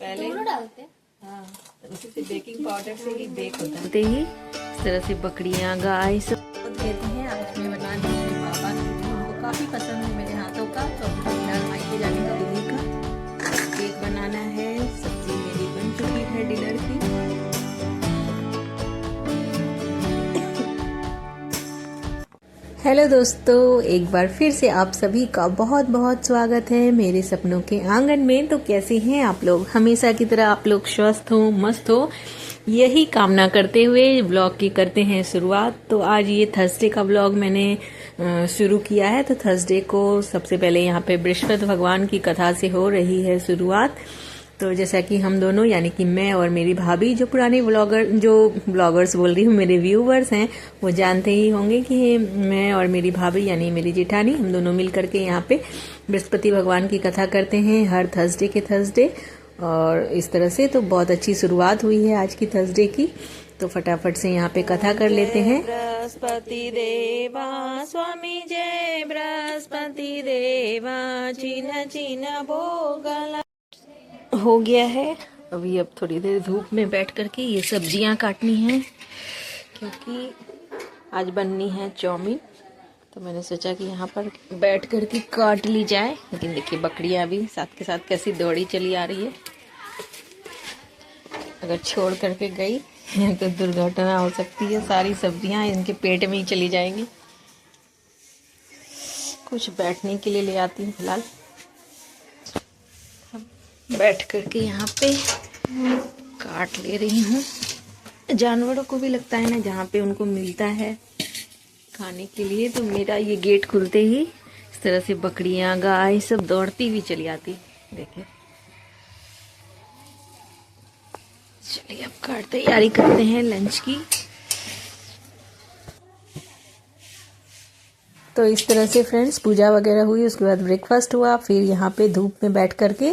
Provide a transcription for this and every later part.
पहले दोनों डालते हैं। हाँ, उसी से बेकिंग पाउडर से ही बेक होता है। ही इस तरह से बकरियां गाय सब देते हैं। आज मैं बना रही हूँ मेरे पापा की, उनको काफ़ी पसंद है मेरे हाथों का। तो अभी फिलहाल मायके जाने का दिल्ली का केक बनाना है। सब्जी मेरी बन चुकी है डिनर की। हेलो दोस्तों, एक बार फिर से आप सभी का बहुत बहुत स्वागत है मेरे सपनों के आंगन में। तो कैसे हैं आप लोग? हमेशा की तरह आप लोग स्वस्थ हो, मस्त हो, यही कामना करते हुए ब्लॉग की करते हैं शुरुआत। तो आज ये थर्सडे का ब्लॉग मैंने शुरू किया है। तो थर्सडे को सबसे पहले यहाँ पे बृहस्पति भगवान की कथा से हो रही है शुरुआत। तो जैसा कि हम दोनों यानी कि मैं और मेरी भाभी, जो पुराने ब्लॉगर्स बोल रही हूँ, मेरे व्यूवर्स हैं, वो जानते ही होंगे कि मैं और मेरी भाभी यानी मेरी जेठानी, हम दोनों मिल करके यहाँ पे बृहस्पति भगवान की कथा करते हैं हर थर्सडे के थर्सडे। और इस तरह से तो बहुत अच्छी शुरुआत हुई है आज की थर्सडे की। तो फटाफट से यहाँ पे कथा कर लेते हैं। बृहस्पति देवा स्वामी जय बृहस्पति देवा, चीन चीन भोगला हो गया है। अभी अब थोड़ी देर धूप में बैठ करके ये सब्जियां काटनी हैं, क्योंकि आज बननी है चाउमीन। तो मैंने सोचा कि यहाँ पर बैठ करके काट ली जाए। लेकिन देखिए बकरियां भी साथ के साथ कैसी दौड़ी चली आ रही है। अगर छोड़ करके गई तो दुर्घटना हो सकती है। सारी सब्जियां इनके पेट में ही चली जाएंगी। कुछ बैठने के लिए ले आती हूँ फिलहाल। बैठ करके यहाँ पे काट ले रही हूँ। जानवरों को भी लगता है ना, जहाँ पे उनको मिलता है खाने के लिए। तो मेरा ये गेट खुलते ही इस तरह से बकरियां गाय सब दौड़ती हुई चली आती। देखिए, चलिए अब तैयारी करते हैं लंच की। तो इस तरह से फ्रेंड्स पूजा वगैरह हुई, उसके बाद ब्रेकफास्ट हुआ। फिर यहाँ पे धूप में बैठ करके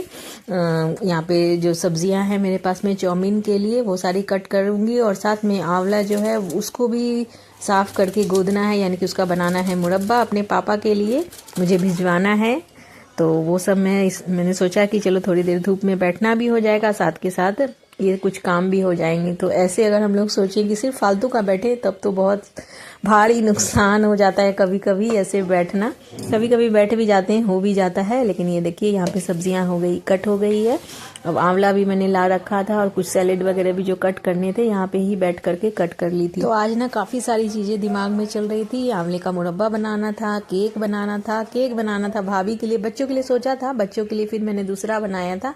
यहाँ पे जो सब्जियां हैं मेरे पास में चाउमीन के लिए, वो सारी कट करूँगी। और साथ में आंवला जो है उसको भी साफ करके गोदना है, यानी कि उसका बनाना है मुरब्बा अपने पापा के लिए, मुझे भिजवाना है। तो वो सब मैंने सोचा कि चलो थोड़ी देर धूप में बैठना भी हो जाएगा, साथ के साथ ये कुछ काम भी हो जाएंगे। तो ऐसे अगर हम लोग सोचें कि सिर्फ फालतू का बैठे, तब तो बहुत भारी नुकसान हो जाता है। कभी कभी ऐसे बैठना, कभी कभी बैठ भी जाते हैं, हो भी जाता है। लेकिन ये देखिए यहाँ पे सब्जियां हो गई, कट हो गई है। अब आंवला भी मैंने ला रखा था, और कुछ सैलेड वगैरह भी जो कट करने थे यहाँ पे ही बैठ करके कट कर ली थी। तो आज ना काफ़ी सारी चीज़ें दिमाग में चल रही थी। आंवले का मुरब्बा बनाना था, केक बनाना था भाभी के लिए, बच्चों के लिए सोचा था, बच्चों के लिए फिर मैंने दूसरा बनाया था।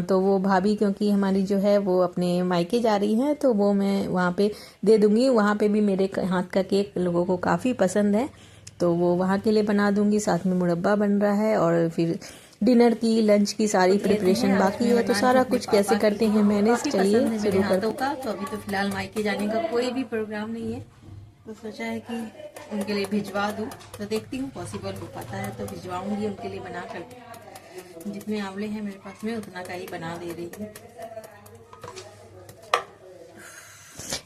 तो वो भाभी, क्योंकि हमारी जो है वो अपने मायके जा रही है, तो वो मैं वहाँ पे दे दूँगी। वहाँ पे भी मेरे हाथ का केक लोगों को काफ़ी पसंद है, तो वो वहाँ के लिए बना दूँगी। साथ में मुरब्बा बन रहा है, और फिर डिनर की, लंच की सारी प्रिपरेशन बाकी है। तो सारा कुछ कैसे करते हैं मैनेज, चलिए शुरू करते हैं। तो अभी तो फिलहाल मायके जाने का कोई भी प्रोग्राम नहीं है, तो सोचा है कि उनके लिए भिजवा दूँ। तो देखती हूँ पॉसिबल हो पाता है तो भिजवाऊँगी उनके लिए बना कर। जितने आंवले हैं मेरे पास में उतना का ही बना दे रही हूँ।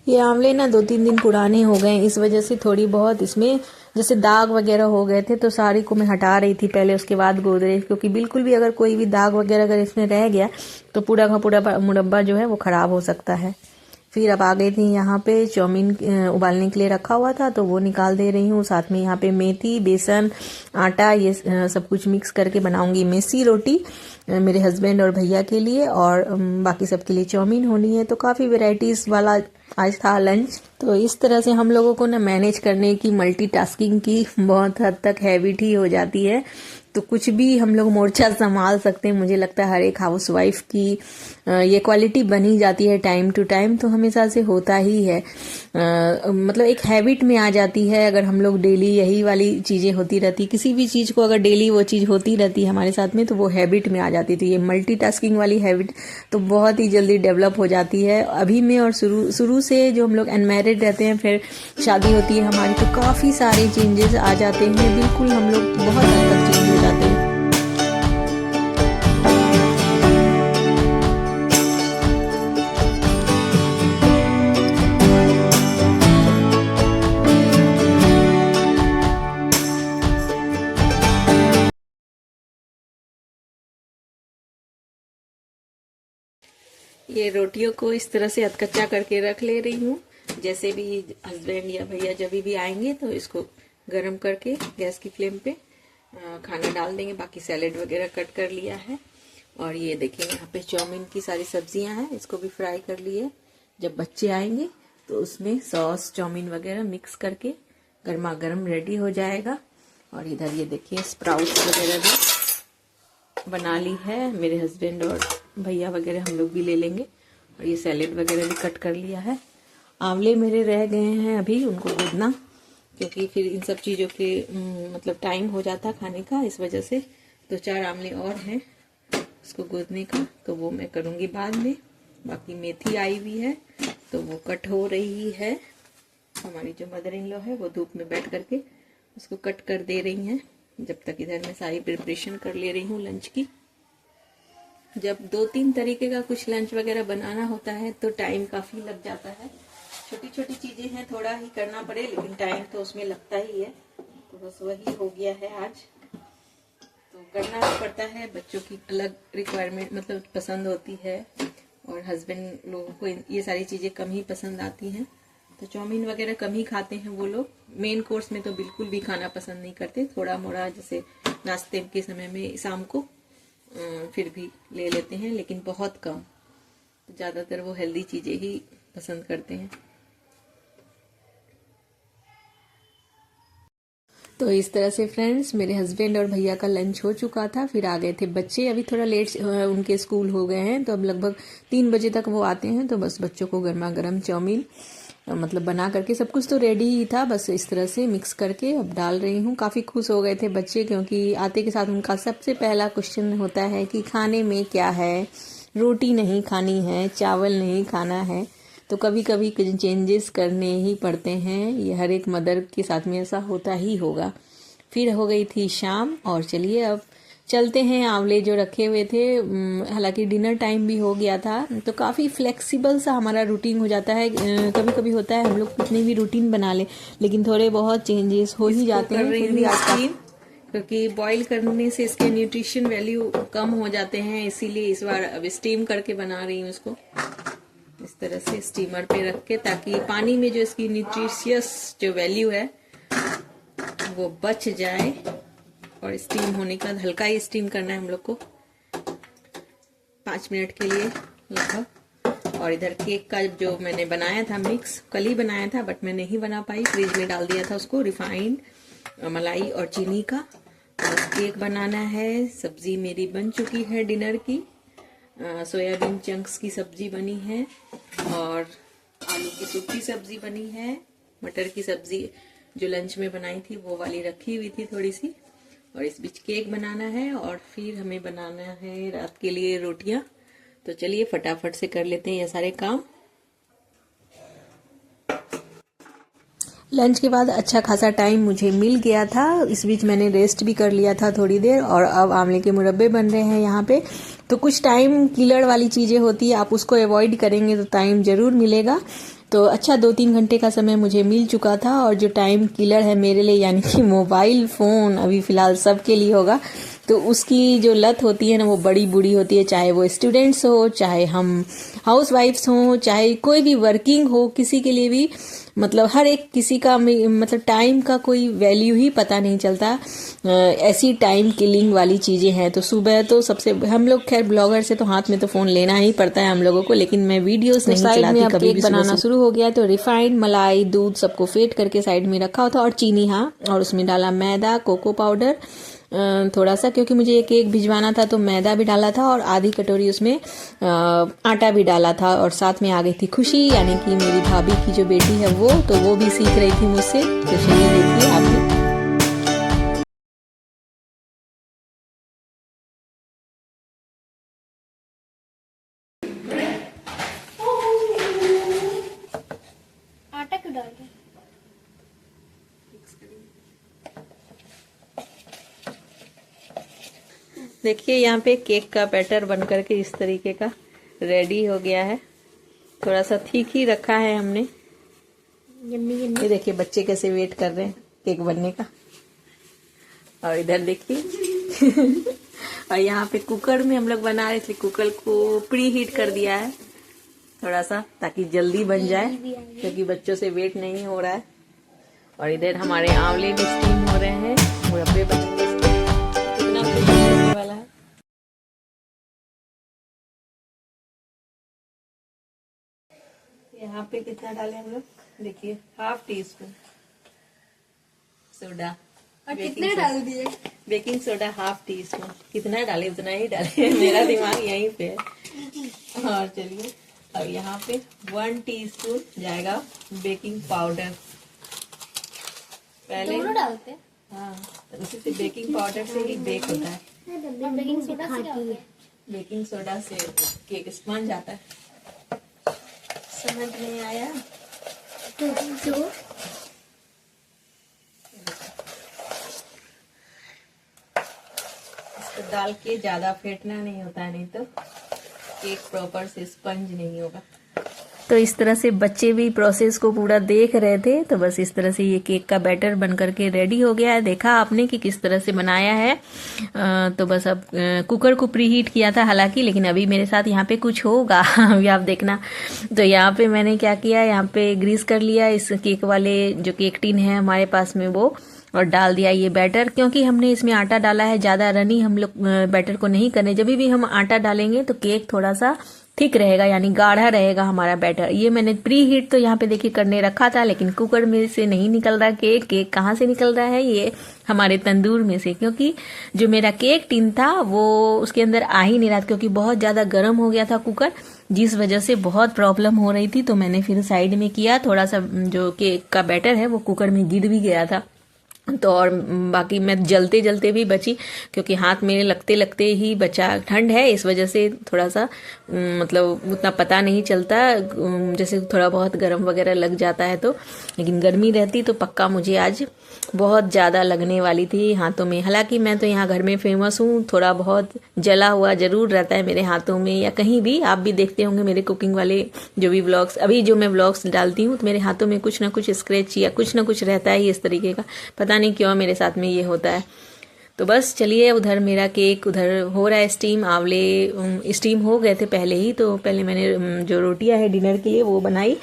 ये आंवले ना 2-3 दिन पुराने हो गए, इस वजह से थोड़ी बहुत इसमें जैसे दाग वगैरह हो गए थे। तो सारी को मैं हटा रही थी पहले, उसके बाद गोदरेज, क्योंकि बिल्कुल भी अगर कोई भी दाग वगैरह अगर इसमें रह गया तो पूरा का पूरा मुरब्बा जो है वो खराब हो सकता है। फिर अब आ गई थी यहाँ पे चाउमीन उबालने के लिए रखा हुआ था, तो वो निकाल दे रही हूँ। साथ में यहाँ पे मेथी, बेसन, आटा, ये सब कुछ मिक्स करके बनाऊंगी मेसी रोटी मेरे हस्बैंड और भैया के लिए, और बाकी सबके लिए चाउमीन होनी है। तो काफ़ी वेराइटीज़ वाला आज था लंच। तो इस तरह से हम लोगों को ना मैनेज करने की, मल्टीटास्किंग की बहुत हद तक हैबिट ही हो जाती है। तो कुछ भी हम लोग मोर्चा संभाल सकते हैं। मुझे लगता है हर एक हाउसवाइफ की ये क्वालिटी बनी जाती है टाइम टू टाइम, तो हमेशा से होता ही है। मतलब एक हैबिट में आ जाती है। अगर हम लोग डेली यही वाली चीज़ें होती रहती, किसी भी चीज़ को अगर डेली वो चीज़ होती रहती है हमारे साथ में, तो वो हैबिट में आ जाती थी। ये मल्टीटास्किंग वाली हैबिट तो बहुत ही जल्दी डेवलप हो जाती है अभी में। और शुरू से जो हम लोग अनमैरिड रहते हैं, फिर शादी होती है हमारी, तो काफ़ी सारे चेंजेस आ जाते हैं। बिल्कुल हम लोग बहुत हद तक चेंज हो जाते हैं। ये रोटियों को इस तरह से अधकच्चा करके रख ले रही हूँ। जैसे भी हस्बैंड या भैया जब भी आएंगे तो इसको गरम करके गैस की फ्लेम पे खाना डाल देंगे। बाकी सैलेड वगैरह कट कर लिया है। और ये देखिए यहाँ पे चाउमीन की सारी सब्जियां हैं, इसको भी फ्राई कर लिए। जब बच्चे आएंगे तो उसमें सॉस चाउमीन वगैरह मिक्स करके गर्मा गर्म रेडी हो जाएगा। और इधर ये देखिए स्प्राउट्स वगैरह भी बना ली है। मेरे हस्बैंड और भैया वगैरह हम लोग भी ले लेंगे। और ये सैलेड वगैरह भी कट कर लिया है। आंवले मेरे रह गए हैं अभी, उनको गूंदना, क्योंकि फिर इन सब चीज़ों के मतलब टाइम हो जाता खाने का, इस वजह से 2-4 आंवले और हैं इसको गूंदने का, तो वो मैं करूँगी बाद में। बाकी मेथी आई हुई है तो वो कट हो रही है। हमारी जो मदर इन लॉ है वो धूप में बैठ करके उसको कट कर दे रही हैं, जब तक इधर मैं सारी प्रिपरेशन कर ले रही हूँ लंच की। जब 2-3 तरीके का कुछ लंच वगैरह बनाना होता है तो टाइम काफ़ी लग जाता है। छोटी छोटी चीज़ें हैं, थोड़ा ही करना पड़े, लेकिन टाइम तो उसमें लगता ही है। तो बस वही हो गया है आज, तो करना भी पड़ता है। बच्चों की अलग रिक्वायरमेंट मतलब पसंद होती है, और हस्बैंड लोगों को ये सारी चीज़ें कम ही पसंद आती हैं, तो चाउमीन वगैरह कम ही खाते हैं वो लोग। मेन कोर्स में तो बिल्कुल भी खाना पसंद नहीं करते। थोड़ा मोड़ा जैसे नाश्ते के समय में शाम को फिर भी ले लेते हैं, लेकिन बहुत कम। तो ज़्यादातर वो हेल्दी चीज़ें ही पसंद करते हैं। तो इस तरह से फ्रेंड्स मेरे हस्बैंड और भैया का लंच हो चुका था। फिर आ गए थे बच्चे, अभी थोड़ा लेट उनके स्कूल हो गए हैं, तो अब लगभग 3 बजे तक वो आते हैं। तो बस बच्चों को गर्मा गर्म चाउमीन मतलब बना करके, सब कुछ तो रेडी ही था, बस इस तरह से मिक्स करके अब डाल रही हूँ। काफ़ी खुश हो गए थे बच्चे, क्योंकि आते के साथ उनका सबसे पहला क्वेश्चन होता है कि खाने में क्या है। रोटी नहीं खानी है, चावल नहीं खाना है, तो कभी कभी कुछ चेंजेस करने ही पड़ते हैं। ये हर एक मदर के साथ में ऐसा होता ही होगा। फिर हो गई थी शाम, और चलिए अब चलते हैं। आंवले जो रखे हुए थे, हालांकि डिनर टाइम भी हो गया था, तो काफ़ी फ्लेक्सिबल सा हमारा रूटीन हो जाता है। कभी कभी होता है हम लोग कितनी भी रूटीन बना ले, लेकिन थोड़े बहुत चेंजेस हो ही जाते हैं। फिर भी आज क्योंकि बॉईल करने से इसके न्यूट्रिशन वैल्यू कम हो जाते हैं, इसीलिए इस बार अब स्टीम करके बना रही हूँ इसको। इस तरह से स्टीमर पे रख के, ताकि पानी में जो इसकी न्यूट्रिशियस जो वैल्यू है वो बच जाए। और स्टीम होने का हल्का ही स्टीम करना है हम लोग को 5 मिनट के लिए लगभग। और इधर केक का जो मैंने बनाया था मिक्स, कल ही बनाया था बट मैं नहीं बना पाई, फ्रिज में डाल दिया था उसको, रिफाइंड मलाई और चीनी का। और केक बनाना है। सब्जी मेरी बन चुकी है डिनर की, सोयाबीन चंक्स की सब्जी बनी है, और आलू की सूखी सब्जी बनी है। मटर की सब्जी जो लंच में बनाई थी वो वाली रखी हुई थी थोड़ी सी। और इस बीच केक बनाना है, और फिर हमें बनाना है रात के लिए रोटियां। तो चलिए फटाफट से कर लेते हैं ये सारे काम। लंच के बाद अच्छा खासा टाइम मुझे मिल गया था, इस बीच मैंने रेस्ट भी कर लिया था थोड़ी देर। और अब आंवले के मुरब्बे बन रहे हैं यहाँ पे। तो कुछ टाइम किलर वाली चीज़ें होती है, आप उसको अवॉइड करेंगे तो टाइम ज़रूर मिलेगा। तो अच्छा 2-3 घंटे का समय मुझे मिल चुका था। और जो टाइम किलर है मेरे लिए, यानी कि मोबाइल फ़ोन, अभी फ़िलहाल सबके लिए होगा, तो उसकी जो लत होती है ना वो बड़ी बुरी होती है। चाहे वो स्टूडेंट्स हो, चाहे हम हाउस वाइफ्स हों, चाहे कोई भी वर्किंग हो, किसी के लिए भी मतलब हर एक किसी का मतलब टाइम का कोई वैल्यू ही पता नहीं चलता। ऐसी टाइम किलिंग वाली चीज़ें हैं। तो सुबह तो सबसे, हम लोग खैर ब्लॉगर से तो हाथ में तो फ़ोन लेना ही पड़ता है हम लोगों को, लेकिन मैं वीडियोस नहीं चलाती कभी भी। बनाना शुरू हो गया तो रिफाइंड मलाई दूध सबको फेंट करके साइड में रखा था, और चीनी, हाँ, और उसमें डाला मैदा, कोको पाउडर थोड़ा सा, क्योंकि मुझे एक केक भिजवाना था तो मैदा भी डाला था, और आधी कटोरी उसमें आटा भी डाला था। और साथ में आ गई थी खुशी, यानी कि मेरी भाभी की जो बेटी है वो, तो वो भी सीख रही थी मुझसे। तो चलिए देखिए आप भी। आटा क्यों डाल रहे? देखिए यहाँ पे केक का बैटर बन करके इस तरीके का रेडी हो गया है। थोड़ा सा ठीक ही रखा है हमने। ये देखिए बच्चे कैसे वेट कर रहे हैं केक बनने का। और इधर देखिए और यहाँ पे कुकर में हम लोग बना रहे थे, कुकर को प्री हीट कर दिया है। थोड़ा सा, ताकि जल्दी बन जाए, क्योंकि बच्चों से वेट नहीं हो रहा है। और इधर हमारे आंवले भी स्टीम हो रहे हैं, मुरब्बे बनेंगे। कितना बनने वाला है। यहाँ पे कितना डाले हम लोग, देखिए 1/2 टीस्पून सोडा। और कितने डाल दिए? Baking soda 1/2 teaspoon. कितना डाले उतना ही डाले मेरा दिमाग यहीं पे है। और चलिए, अब यहाँ पे 1 टीस्पून जाएगा बेकिंग पाउडर। पहले दोनों डालते हैं? हाँ, तो उसी से बेकिंग पाउडर से ही बेक होता है। बेकिंग सोडा से क्या होता है? बेकिंग सोडा से केक स्पंज आता है। समझ नहीं आया तो इसको डाल के ज्यादा फेंटना नहीं होता है, नहीं तो केक प्रॉपर से स्पंज नहीं होगा। तो इस तरह से बच्चे भी प्रोसेस को पूरा देख रहे थे। तो बस इस तरह से ये केक का बैटर बन करके रेडी हो गया है। देखा आपने कि किस तरह से बनाया है। तो बस अब कुकर को प्री हीट किया था हालांकि, लेकिन अभी मेरे साथ यहाँ पे कुछ होगा अभी आप देखना। तो यहाँ पे मैंने क्या किया, यहाँ पे ग्रीस कर लिया इस केक वाले जो केक टिन है हमारे पास में वो, और डाल दिया ये बैटर। क्योंकि हमने इसमें आटा डाला है, ज्यादा रनी हम लोग बैटर को नहीं करने। जब भी हम आटा डालेंगे तो केक थोड़ा सा थिक रहेगा, यानी गाढ़ा रहेगा हमारा बैटर। ये मैंने प्री हीट तो यहाँ पे देखिए करने रखा था, लेकिन कुकर में से नहीं निकल रहा केक कहाँ से निकल रहा है, ये हमारे तंदूर में से। क्योंकि जो मेरा केक टिन था वो उसके अंदर आ ही नहीं रहा, क्योंकि बहुत ज्यादा गर्म हो गया था कुकर, जिस वजह से बहुत प्रॉब्लम हो रही थी। तो मैंने फिर साइड में किया, थोड़ा सा जो केक का बैटर है वो कुकर में गिर भी गया था। तो और बाकी मैं जलते जलते भी बची, क्योंकि हाथ मेरे लगते लगते ही बचा। ठंड है इस वजह से थोड़ा सा मतलब उतना पता नहीं चलता, जैसे थोड़ा बहुत गर्म वगैरह लग जाता है तो। लेकिन गर्मी रहती तो पक्का मुझे आज बहुत ज़्यादा लगने वाली थी हाथों में। हालांकि मैं तो यहाँ घर में फेमस हूँ, थोड़ा बहुत जला हुआ जरूर रहता है मेरे हाथों में या कहीं भी। आप भी देखते होंगे मेरे कुकिंग वाले जो भी व्लॉग्स, अभी जो मैं व्लॉग्स डालती हूँ तो मेरे हाथों में कुछ ना कुछ स्क्रैच या कुछ ना कुछ रहता है इस तरीके का। पता नहीं क्यों मेरे साथ में ये होता है। तो बस चलिए, उधर मेरा केक उधर हो रहा है स्टीम। आंवले स्टीम हो गए थे पहले ही, तो पहले मैंने जो रोटियां है डिनर के लिए वो बनाई,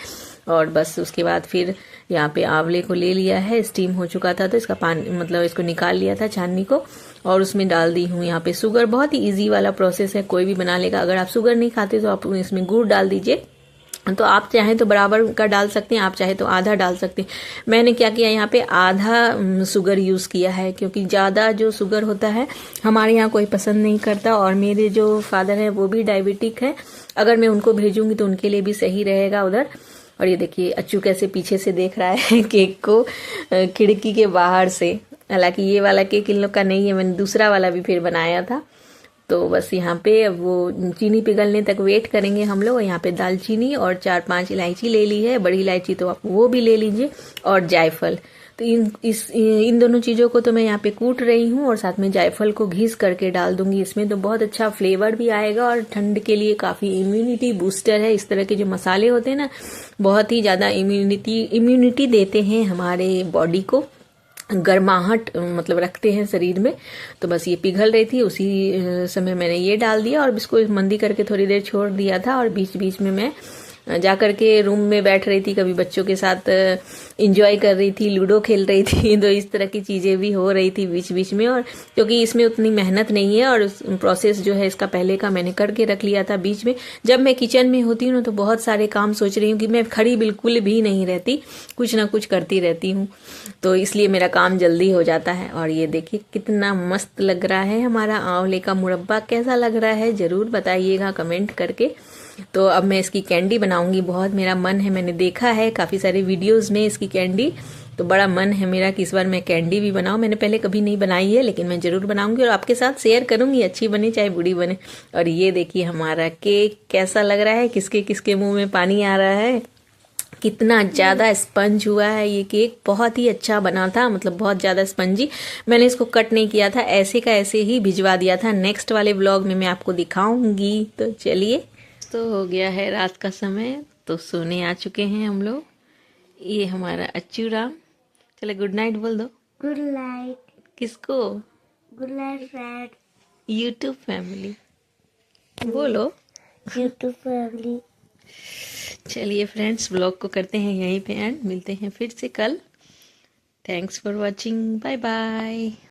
और बस उसके बाद फिर यहाँ पे आंवले को ले लिया है। स्टीम हो चुका था तो इसका पानी मतलब इसको निकाल लिया था छाननी को, और उसमें डाल दी हूँ यहाँ पे शुगर। बहुत ही इजी वाला प्रोसेस है, कोई भी बना लेगा। अगर आप शुगर नहीं खाते तो आप इसमें गुड़ डाल दीजिए। तो आप चाहें तो बराबर का डाल सकते हैं, आप चाहे तो आधा डाल सकते हैं। मैंने क्या किया, यहाँ पे आधा शुगर यूज किया है, क्योंकि ज्यादा जो शुगर होता है हमारे यहाँ कोई पसंद नहीं करता। और मेरे जो फादर हैं वो भी डायबिटिक है, अगर मैं उनको भेजूंगी तो उनके लिए भी सही रहेगा उधर। और ये देखिए अच्छू कैसे पीछे से देख रहा है केक को खिड़की के बाहर से। हालांकि ये वाला केक इन लोग का नहीं है, मैंने दूसरा वाला भी फिर बनाया था। तो बस यहाँ पे अब वो चीनी पिघलने तक वेट करेंगे हम लोग। यहाँ पे दालचीनी और 4-5 इलायची ले ली है, बड़ी इलायची तो आप वो भी ले लीजिए, और जायफल। तो इन दोनों चीजों को तो मैं यहाँ पे कूट रही हूँ, और साथ में जायफल को घिस करके डाल दूंगी इसमें। तो बहुत अच्छा फ्लेवर भी आएगा, और ठंड के लिए काफी इम्यूनिटी बूस्टर है। इस तरह के जो मसाले होते हैं ना, बहुत ही ज्यादा इम्यूनिटी देते हैं हमारे बॉडी को, गर्माहट मतलब रखते हैं शरीर में। तो बस ये पिघल रही थी, उसी समय मैंने ये डाल दिया और इसको मंदी करके थोड़ी देर छोड़ दिया था। और बीच बीच में मैं जा करके रूम में बैठ रही थी, कभी बच्चों के साथ एंजॉय कर रही थी, लूडो खेल रही थी। तो इस तरह की चीजें भी हो रही थी बीच बीच में। और क्योंकि इसमें उतनी मेहनत नहीं है, और प्रोसेस जो है इसका पहले का मैंने करके रख लिया था। बीच में जब मैं किचन में होती हूँ तो बहुत सारे काम सोच रही हूँ कि मैं खड़ी बिल्कुल भी नहीं रहती, कुछ ना कुछ करती रहती हूँ, तो इसलिए मेरा काम जल्दी हो जाता है। और ये देखिए कितना मस्त लग रहा है हमारा आंवले का मुरब्बा। कैसा लग रहा है जरूर बताइएगा कमेंट करके। तो अब मैं इसकी कैंडी बनाऊंगी, बहुत मेरा मन है। मैंने देखा है काफी सारे वीडियोस में इसकी कैंडी, तो बड़ा मन है मेरा कि इस बार मैं कैंडी भी बनाऊं। मैंने पहले कभी नहीं बनाई है, लेकिन मैं जरूर बनाऊंगी और आपके साथ शेयर करूंगी, अच्छी बने चाहे बुरी बने। और ये देखिए हमारा केक कैसा लग रहा है, किसके किसके मुंह में पानी आ रहा है। कितना ज्यादा स्पंज हुआ है ये केक, बहुत ही अच्छा बना था, मतलब बहुत ज्यादा स्पंजी। मैंने इसको कट नहीं किया था, ऐसे का ऐसे ही भिजवा दिया था। नेक्स्ट वाले व्लॉग में मैं आपको दिखाऊंगी। तो चलिए, तो हो गया है रात का समय, तो सोने आ चुके हैं हम लोग। ये हमारा अच्छू राम, चले गुड नाइट बोल दो। Good night. किसको? Good night friend. YouTube family बोलो। YouTube family. चलिए फ्रेंड्स, व्लॉग को करते हैं यहीं पे एंड, मिलते हैं फिर से कल। Thanks for watching, bye bye.